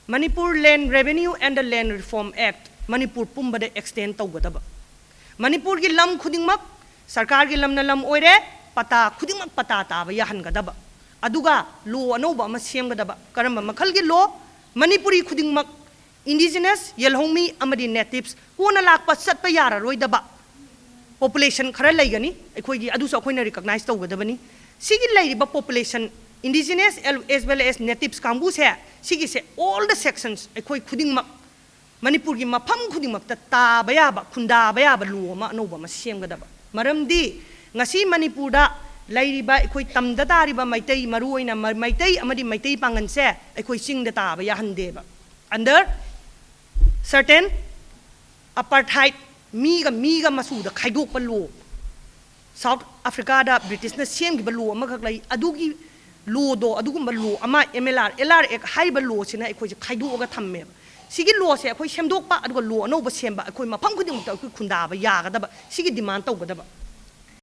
Manipur Land Revenue and the Land Reform Act Manipur pumbada extend tawgadaba. Manipur gi lam khudingmak sarkar gi lam na lam oire pata khudingmak pata taba yahangadaba. Aduga law anoba ama semgadaba. Karamba makhal gi law Manipuri khudingmak indigenous yelhomi amadi natives kona lakpa satpa yara roidaba. Population khara laigani akhoi gi adu so akhoi na recognize tawgadabani. Sigi lairiba population indigenous as well as natives kambu se sigi se all the sections akhoi khudingmak Manipur gi mafam khudingmak ta taba yaba khunda ba yaba law ma anoba ma semgadaba. Maramdi ngasi Manipur da lairiba akhoi tamda tariba maitai maruoina maitai amadi maitai pangan se akhoi sing da taba yahandeba. Under certain apartheid miga masuda khaidok pa law South Africa da British na siem gi ba law ma khak lai adugi law do adugum ba law ama LR ek hai ba law sina akhoi je khaidok ga thamme sigi law se akhoi semdok pa aduga law no ba semba akhoi mafam khuding ta khunda ba ya ga da ba sigi demand tawga da ba